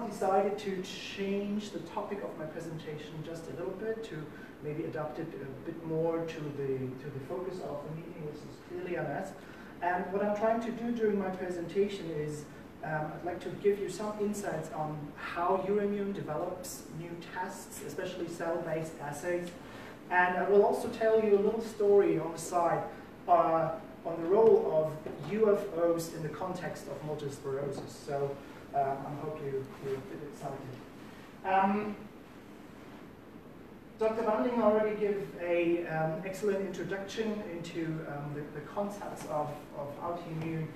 decided to change the topic of my presentation just a little bit to maybe adapt it a bit more to the focus of the meeting, which is clearly MS. And what I'm trying to do during my presentation is I'd like to give you some insights on how EUROIMMUN develops new tests, especially cell-based assays. And I will also tell you a little story on the side on the role of UFOs in the context of multiple sclerosis. So I hope you're a bit excited. Dr. Wanding already gave an excellent introduction into the concepts of autoimmune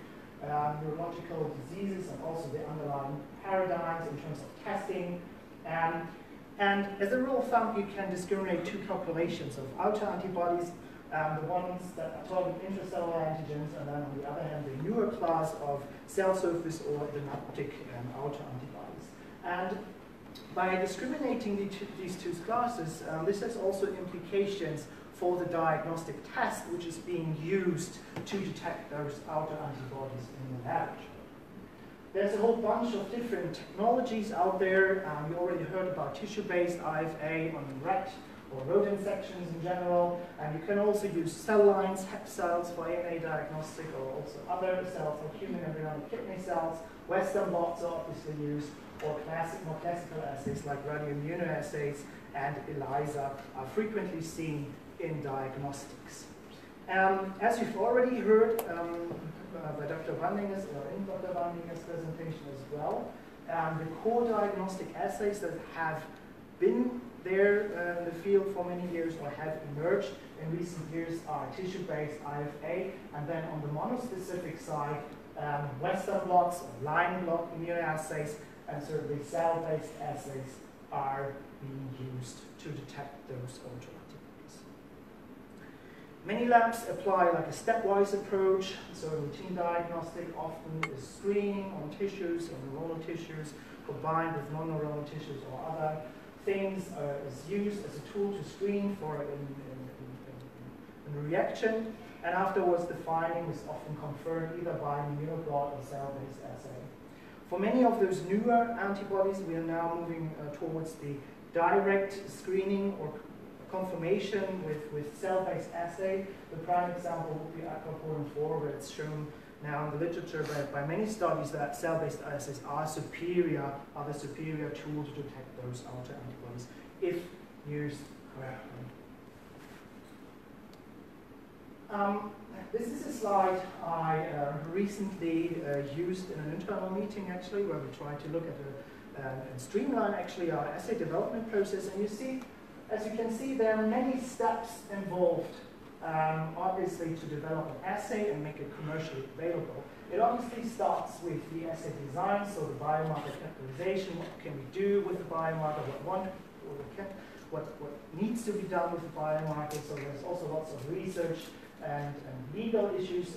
neurological diseases and also the underlying paradigms in terms of testing. And as a rule of thumb, you can discriminate two populations of autoantibodies, the ones that target intracellular antigens, and then on the other hand, the newer class of cell surface or synaptic autoantibodies. And by discriminating these two classes, this has also implications for the diagnostic test, which is being used to detect those autoantibodies in the laboratory. There's a whole bunch of different technologies out there. You already heard about tissue-based IFA on rat or rodent sections in general. And you can also use cell lines, HEP cells for ANA diagnostic, or also other cells like human embryonic kidney cells. Western blots are obviously used, or more classical assays like radioimmunoassays and ELISA are frequently seen in diagnostics. As you've already heard by Dr. Wandinger's, or in Dr. Wandinger's presentation as well, the core diagnostic assays that have been there in the field for many years or have emerged in recent years are tissue-based IFA, and then on the monospecific side, Western blots or line blot immunoassays, and certainly cell-based assays are being used to detect those autoantibodies. Many labs apply like a stepwise approach, so routine diagnostic often is screening on tissues, on neuronal tissues, combined with non-neuronal tissues or other things, is used as a tool to screen for a reaction, and afterwards the finding is often confirmed either by an immunoblot or cell-based assay. For many of those newer antibodies, we are now moving towards the direct screening or confirmation with cell-based assay. The prime example would be aquaporin 4, where it's shown now in the literature by many studies that cell-based assays are the superior tool to detect those autoantibodies if used correctly. This is a slide I recently used in an internal meeting, actually, where we tried to look at and streamline actually our assay development process. And you see, as you can see, there are many steps involved, obviously, to develop an assay and make it commercially available. It obviously starts with the assay design, so the biomarker characterization. What can we do with the biomarker? What needs to be done with the biomarker? So there's also lots of research and legal issues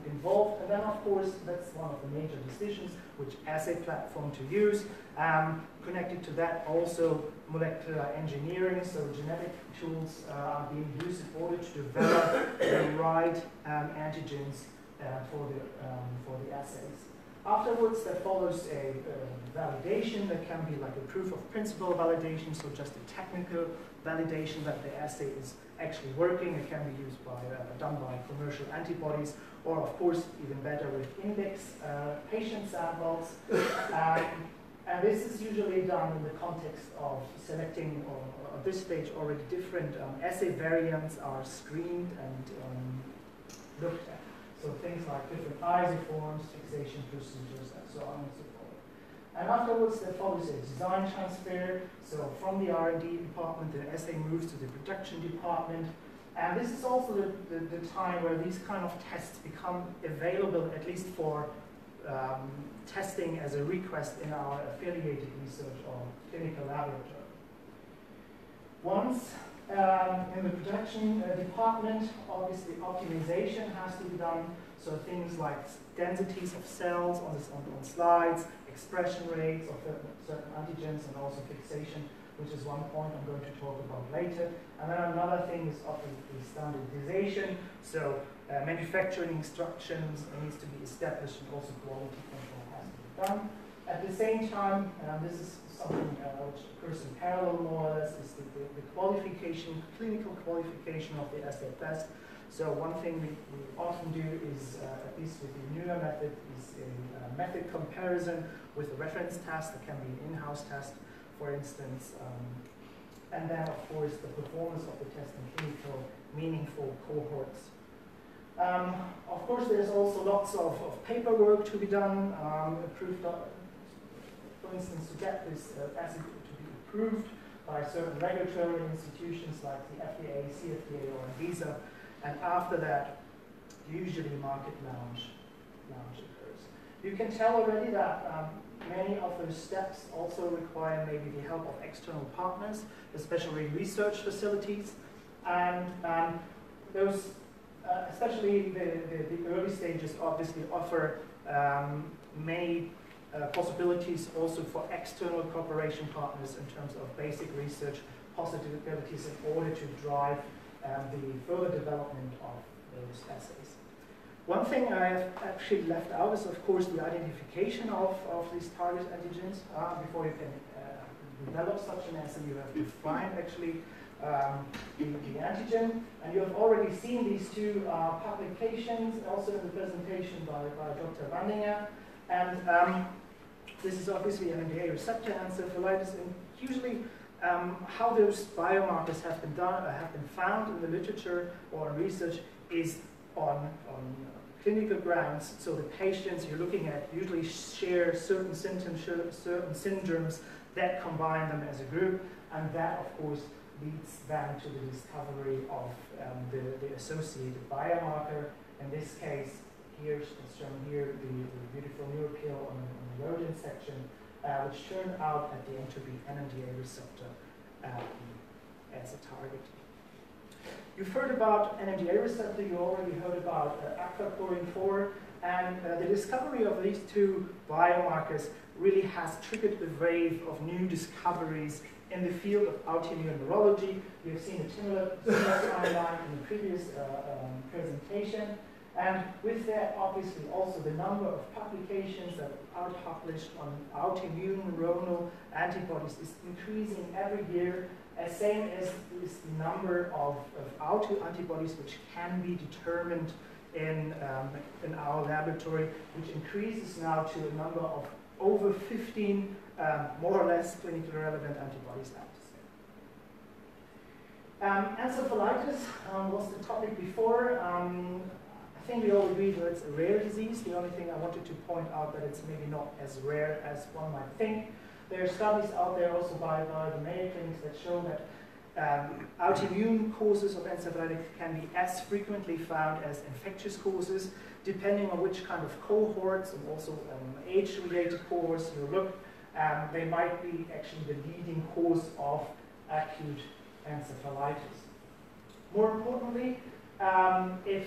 involved. And then, of course, that's one of the major decisions, which assay platform to use. Connected to that, also molecular engineering, so genetic tools are being used in order to develop the right antigens for the assays. Afterwards, there follows a validation that can be like a proof of principle validation, so just a technical validation that the assay is actually working. It can be used done by commercial antibodies, or of course, even better with index patient samples. And this is usually done in the context of selecting, or at this stage already different assay variants are screened and looked at. So things like different isoforms, fixation procedures, and so on and so forth. And afterwards, there follows a design transfer. So from the R&D department, the assay moves to the production department. And this is also the time where these kind of tests become available, at least for testing as a request in our affiliated research or clinical laboratory. Once in the production department, obviously optimization has to be done. So things like densities of cells on slides, expression rates of certain antigens, and also fixation, which is one point I'm going to talk about later. And then another thing is obviously standardization. So manufacturing instructions needs to be established, and also quality control has to be done. At the same time, this is something which occurs in parallel more or less, is the qualification, clinical qualification of the assay test. So one thing we often do is, at least with the newer method, is a method comparison with a reference test. That can be an in-house test, for instance. And then, of course, the performance of the test in clinical, meaningful cohorts. Of course, there's also lots of paperwork to be done, for instance, to get this assay to be approved by certain regulatory institutions like the FDA, CFDA, or ANVISA. And after that, usually market launch occurs. You can tell already that many of those steps also require maybe the help of external partners, especially research facilities. And those, especially the early stages, obviously offer many possibilities also for external cooperation partners in terms of basic research possibilities in order to drive the further development of those assays. One thing I have actually left out is, of course, the identification of these target antigens. Before you can develop such an assay, you have to find actually the antigen. And you have already seen these two publications, also in the presentation by Dr. Wandinger. And this is obviously an NMDA receptor encephalitis, and usually how those biomarkers have been found in the literature or in research is on clinical grounds. So the patients you're looking at usually share certain symptoms, certain syndromes that combine them as a group, and that, of course, leads then to the discovery of the associated biomarker. In this case, here it's shown here the beautiful neuropil on the rodent section, which turned out at the end to be NMDA receptor as a target. You've heard about NMDA receptor, you already heard about aquaporin-4, and the discovery of these two biomarkers really has triggered a wave of new discoveries in the field of autoimmune neurology. You've seen a similar timeline in the previous presentation. And with that, obviously, also the number of publications that are published on autoimmune neuronal antibodies is increasing every year, as same as is the number of autoantibodies which can be determined in our laboratory, which increases now to a number of over 15 more or less clinically relevant antibodies out. Encephalitis was the topic before. I think we all agree that it's a rare disease. The only thing I wanted to point out that it's maybe not as rare as one might think. There are studies out there also by the Mayo clinics that show that autoimmune causes of encephalitis can be as frequently found as infectious causes, depending on which kind of cohorts and also age-related cohorts you look. They might be actually the leading cause of acute encephalitis. More importantly, if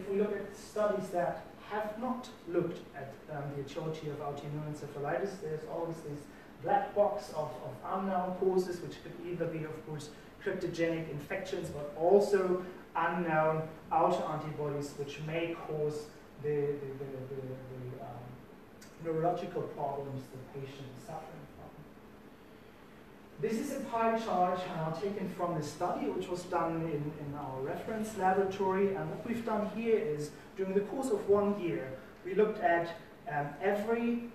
we look at studies that have not looked at the etiology of autoimmune encephalitis, there's always this black box of unknown causes, which could either be, of course, cryptogenic infections, but also unknown autoantibodies, which may cause the neurological problems the patient is suffering from. This is a pie chart taken from the study, which was done in our reference laboratory. And what we've done here is, during the course of 1 year, we looked at every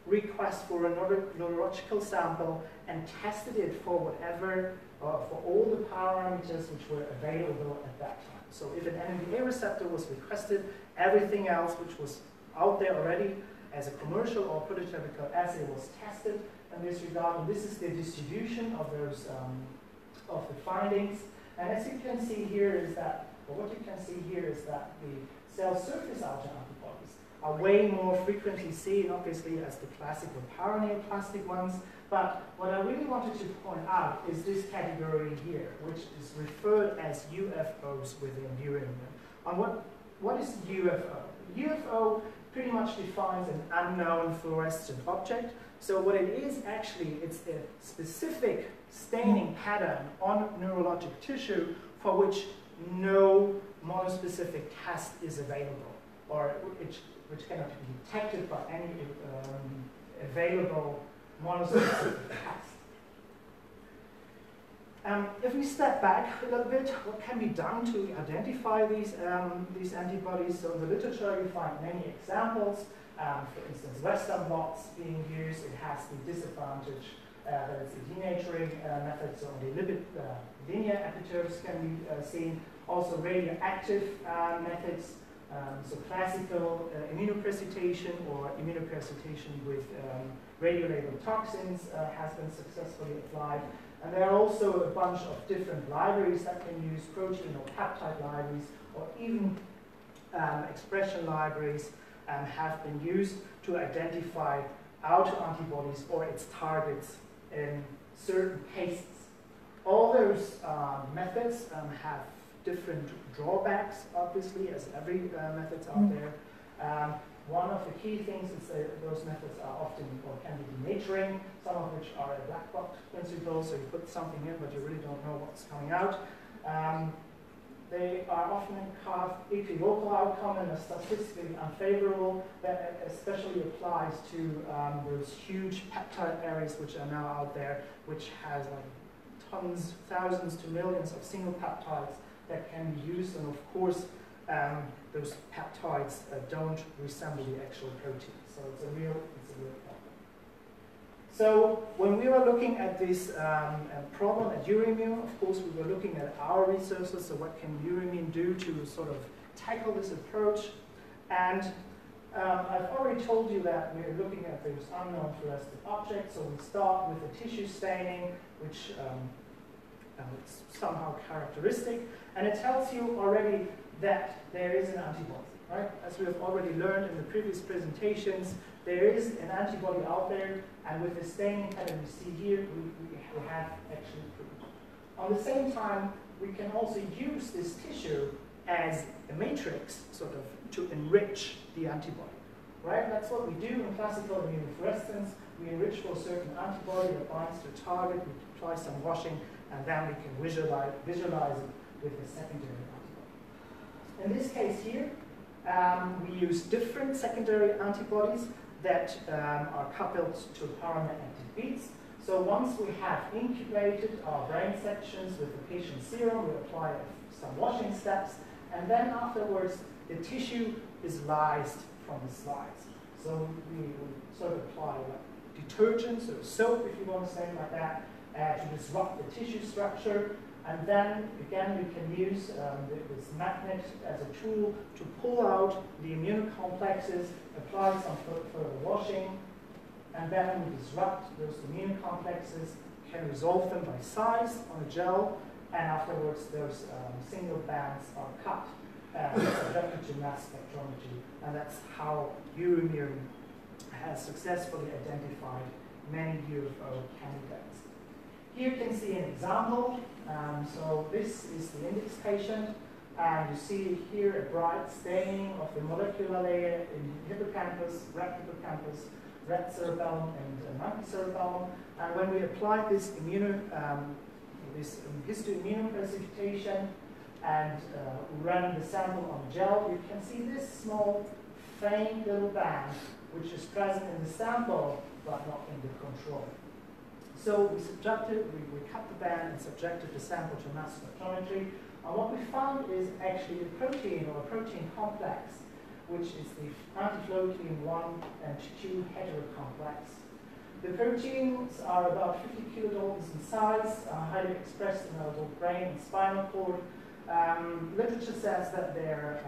request for a neurological sample and tested it for whatever, for all the parameters which were available at that time. So if an NMDA receptor was requested, everything else which was out there already as a commercial or prototypical assay was tested in this regard. And this is the distribution of those of the findings. And as you can see here is that, or what you can see here is that the cell surface autoantibodies are way more frequently seen, obviously, as the classical paraneoplastic ones. But what I really wanted to point out is this category here, which is referred as UFOs within EUROIMMUN. And what is UFO? UFO pretty much defines an unknown fluorescent object. So what it is actually, it's a specific staining pattern on neurologic tissue for which no monospecific test is available, or which cannot be detected by available monospecific test. If we step back a little bit, what can be done to identify these antibodies? So in the literature you find many examples. For instance, Western blots being used. It has the disadvantage that it's a denaturing method, so only lipid linear epitopes can be seen. Also radioactive methods, so classical immunoprecipitation or immunoprecipitation with radiolabeled toxins has been successfully applied. And there are also a bunch of different libraries that can use protein or peptide libraries, or even expression libraries have been used to identify autoantibodies or its targets in certain cases. All those methods have different drawbacks, obviously, as every methods out there. One of the key things is that those methods are often, or can be denaturing, some of which are a black box principle, so you put something in but you really don't know what's coming out. They are often have equivocal outcome and are statistically unfavorable. That especially applies to those huge peptide arrays which are now out there, which has like tons, thousands to millions of single peptides that can be used, and of course those peptides don't resemble the actual protein. So it's a real problem. So when we were looking at this problem at EUROIMMUN, of course we were looking at our resources, so what can EUROIMMUN do to sort of tackle this approach? And I've already told you that we're looking at those unknown fluorescent objects, so we start with the tissue staining, which is somehow characteristic, and it tells you already that there is an antibody, right? As we have already learned in the previous presentations, there is an antibody out there, and with the staining pattern you see here, we have actually proved. On the same time, we can also use this tissue as a matrix, sort of, to enrich the antibody, right? That's what we do in classical immunofluorescence. We enrich for a certain antibody that binds to a target, we apply some washing, and then we can visualize it with a secondary antibody. In this case here, we use different secondary antibodies that are coupled to paramagnetic beads. So once we have incubated our brain sections with the patient's serum, we apply some washing steps, and then afterwards the tissue is lysed from the slides. So we sort of apply like detergents or soap, if you want to say it like that, to disrupt the tissue structure. And then, again, we can use this magnet as a tool to pull out the immunocomplexes, apply some further washing, and then we disrupt those immunocomplexes, can resolve them by size on a gel, and afterwards those single bands are cut subjected to mass spectrometry. And that's how EUROIMMUN has successfully identified many UFO candidates. Here you can see an example. So this is the index patient, and you see here a bright staining of the molecular layer in hippocampus, red cerebellum, and monkey cerebellum. And when we apply this histoimmunoprecipitation and run the sample on gel, you can see this small, faint little band which is present in the sample but not in the control. So we cut the band and subjected the sample to mass spectrometry. And what we found is actually a protein or a protein complex, which is the antifloatine 1 and 2 heterocomplex. The proteins are about 50 kilodaltons in size, highly expressed in our brain and spinal cord. Literature says that they're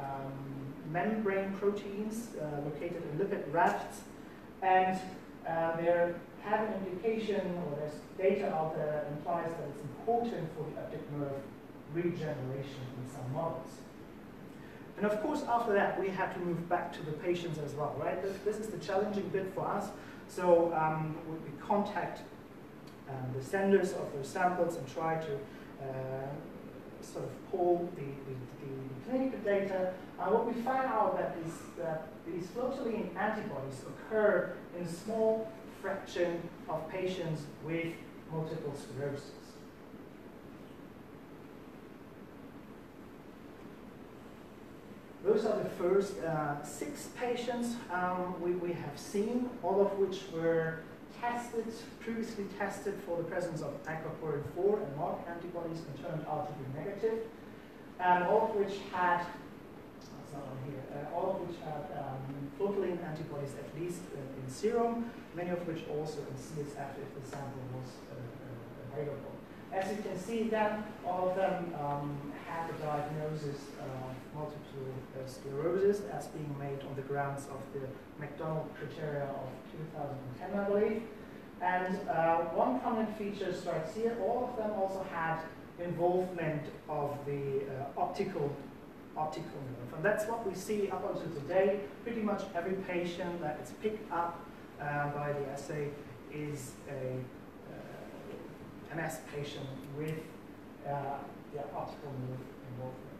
membrane proteins located in lipid rafts, and they have an indication, or there's data out there that implies that it's important for the optic nerve regeneration in some models. And of course, after that, we have to move back to the patients as well, right? This is the challenging bit for us. So we contact the senders of those samples and try to sort of pull the clinical data. And what we find out is that these floatilene antibodies occur in a small fraction of patients with multiple sclerosis. Those are the first 6 patients we have seen, all of which were tested, previously tested for the presence of aquaporin-4 and marked antibodies and turned out to be negative, and all of which had, that's not on here, all of which had flotaline antibodies at least in serum, many of which also in CSF if the sample was available. As you can see then, all of them had the diagnosis of multiple sclerosis as being made on the grounds of the McDonald criteria of 2010, I believe. And one common feature strikes here. All of them also had involvement of the optical nerve. And that's what we see up until today. Pretty much every patient that is picked up by the assay is an MS patient with the optical nerve involvement.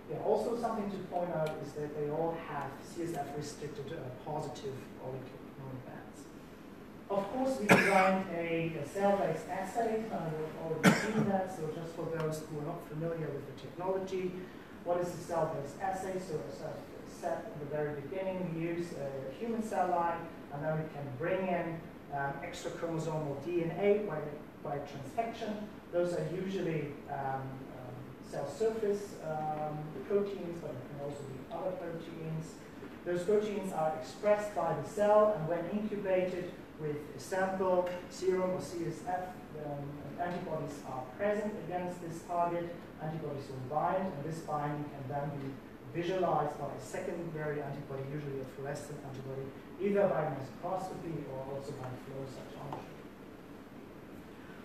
Yeah, also something to point out is that they all have CSF-restricted positive oligonucleotide bands. Of course, we designed a cell-based assay. We've already seen that, so just for those who are not familiar with the technology, what is the cell-based assay? So as I said at the very beginning, we use a human cell line, and then we can bring in extra chromosomal DNA by transfection. Those are usually cell surface proteins, but it can also be other proteins. Those proteins are expressed by the cell, and when incubated with a sample, serum or CSF, antibodies are present against this target. Antibodies will bind, and this binding can then be visualized by a secondary antibody, usually a fluorescent antibody, either by microscopy or also by flow cytometry.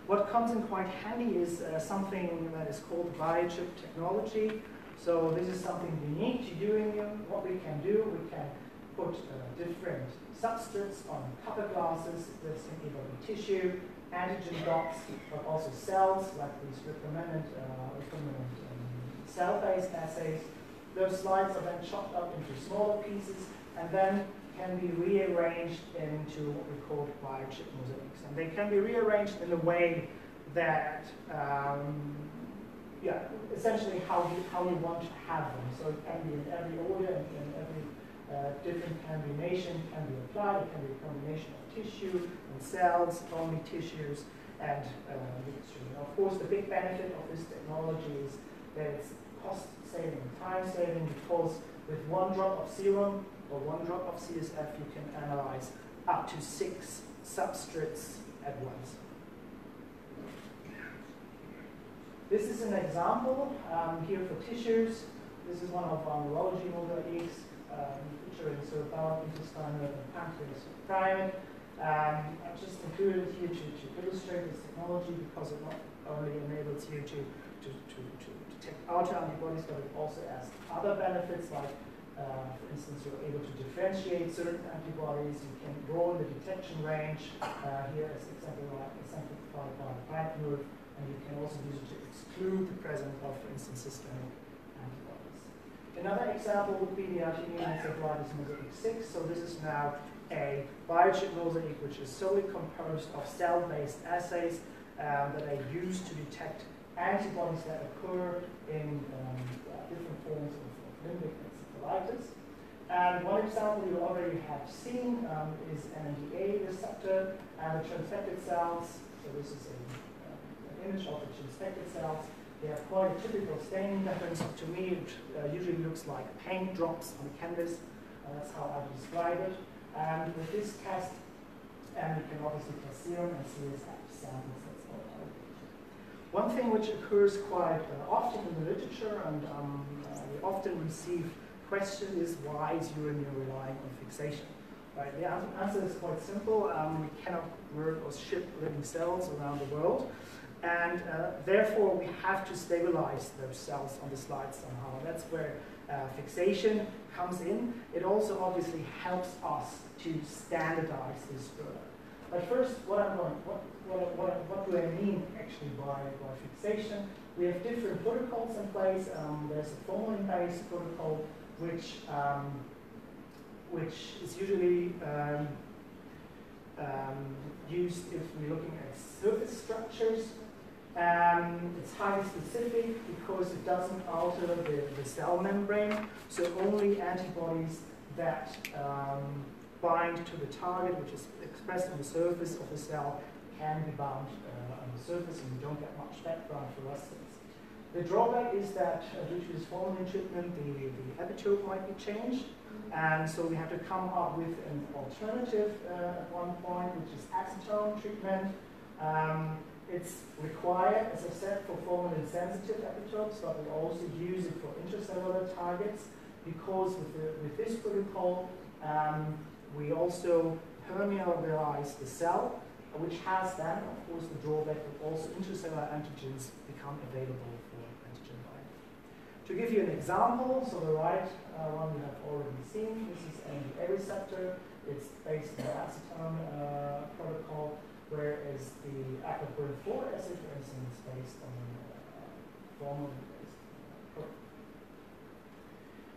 What comes in quite handy is something that is called biochip technology. So this is something unique to EUROIMMUN. What we can do, we can put different substrates on copper glasses. This can either be tissue, antigen dots, but also cells, like these recombinant cell-based assays. Those slides are then chopped up into smaller pieces and then can be rearranged into what we call biochip mosaics. And they can be rearranged in a way that, essentially how you want to have them. So it can be in every order and in every different combination can be applied. It can be a combination of tissue and cells, only tissues, and mixture. Of course, the big benefit of this technology is that it's cost-saving, time-saving, because with 1 drop of serum or 1 drop of CSF, you can analyze up to 6 substrates at once. This is an example here for tissues. This is one of our neurology mosaics featuring cerebellum, intestine, nerve, and pancreas primate. I've just included it here to illustrate this technology because it not only enables you to detect autoantibodies, but it also has other benefits, like for instance, you're able to differentiate certain antibodies. You can broaden the detection range. Here is exemplified by the plant nerve, and you can also use it to exclude the presence of, for instance, systemic antibodies. Another example would be the autoimmune neurological mosaic 6. So this is now a biochip mosaic which is solely composed of cell-based assays that are used to detect antibodies that occur in different forms of limbic encephalitis. And one example you already have seen is NMDA receptor and the transfected cells. So this is an image of the transfected cells. They have quite a typical staining pattern. So to me, it usually looks like paint drops on canvas. That's how I describe it. And with this test, you can obviously test serum and CSF samples. That's all I do. One thing which occurs quite often in the literature, and we often receive question is, why is EUROIMMUN relying on fixation? Right? The answer is quite simple. We cannot work or ship living cells around the world, and therefore we have to stabilize those cells on the slide somehow. That's where fixation comes in. It also obviously helps us to standardize this further. But first, what do I mean actually by fixation? We have different protocols in place. There's a formalin-based protocol, which is usually used if we're looking at surface structures. It's highly specific because it doesn't alter the cell membrane, so only antibodies that bind to the target, which is expressed on the surface of the cell, can be bound on the surface, and you don't get much background fluorescence. The drawback is that due to this formalin treatment, the epitope might be changed, and so we have to come up with an alternative at one point, which is acetone treatment. It's required, as I said, for formalin-sensitive epitopes, but we also use it for intracellular targets because with this protocol, we also permeabilize the cell, which has then, of course, the drawback that also intracellular antigens become available for antigen binding. To give you an example, so the right one you have already seen, this is NMDA receptor. It's based on the acetone protocol, whereas the aquaporin 4 acid, for instance, is based on formalin-based protocol.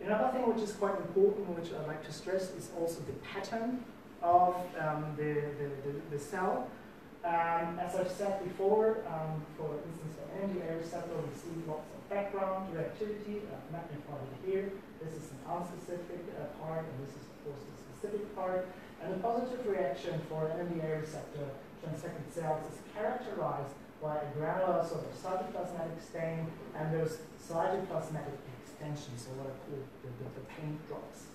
Another thing which is quite important, which I'd like to stress, is also the pattern of the cell. As I've said before, for instance, for NMDA receptor, we see lots of background reactivity, magnified here. This is an unspecific part, and this is, of course, the specific part. And the positive reaction for NMDA receptor transected cells is characterized by a granular sort of cytoplasmatic stain and those cytoplasmatic extensions, or what I call the paint drops.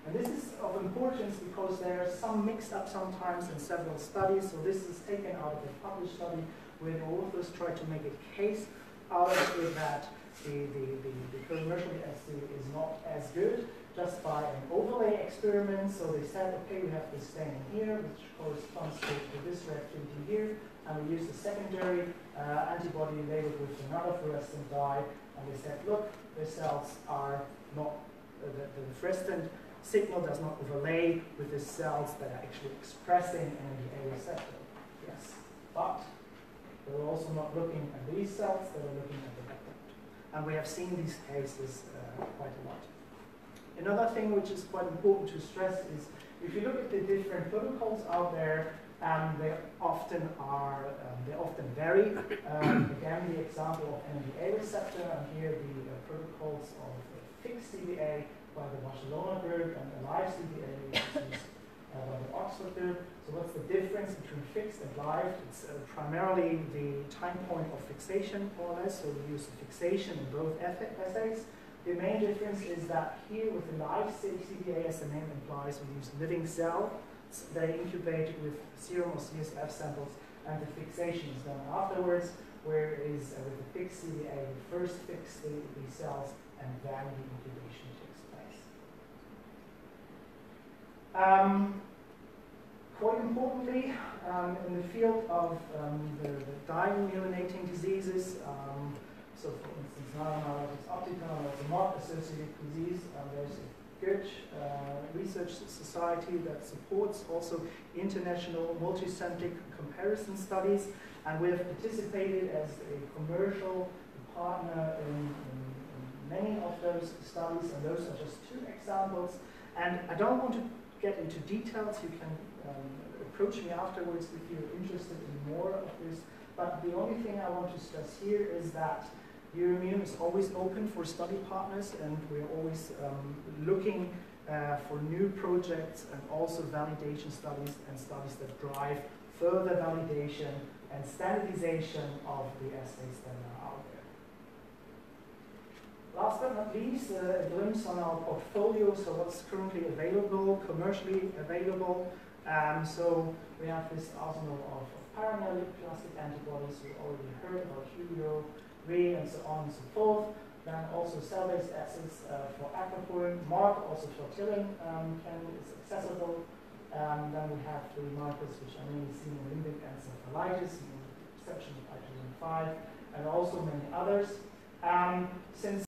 And this is of importance because there are some mixed up sometimes in several studies. So this is taken out of a published study where the authors try to make a case out of it that the commercial assay is not as good just by an overlay experiment. So they said, okay, we have this stain here, which corresponds to this reactivity here, and we use a secondary antibody labeled with another fluorescent dye, and they said, look, the cells are not, the fluorescent signal does not overlay with the cells that are actually expressing NMDA receptor. Yes, but they were also not looking at these cells, they were looking at the background. And we have seen these cases quite a lot. Another thing which is quite important to stress is if you look at the different protocols out there, they often vary. Again, the example of NMDA receptor, and here the protocols of fixed CDA by the Barcelona group and the live CDA, which is by the Oxford group. So what's the difference between fixed and live? It's primarily the time point of fixation, more or less, so we use fixation in both assays. The main difference is that here with the live CDA, as the name implies, we use living cells. They incubate with serum or CSF samples, and the fixation is done afterwards, whereas with the fixed CDA, we first fix the cells and then the incubation takes place. Quite importantly, in the field of the diamyelinating diseases, so for instance, neuromyelitis optica, that's a mark-associated disease, there's a good research society that supports also international multicentric comparison studies, and we have participated as a commercial partner in many of those studies, and those are just two examples. And I don't want to get into details. You can approach me afterwards if you're interested in more of this, but the only thing I want to stress here is that EUROIMMUN is always open for study partners, and we're always looking for new projects and also validation studies and studies that drive further validation and standardization of the assays that are out there. Last but not least, a glimpse on our portfolio, so what's currently available, commercially available. So we have this arsenal of paraneoplastic antibodies. We already heard about EUROIMMUN and so on and so forth. Then also cell-based assays for aquaporin, mark also for tilling is accessible. Then we have the markers which are mainly seen in limbic encephalitis, in the perception of IgG5, and also many others. Since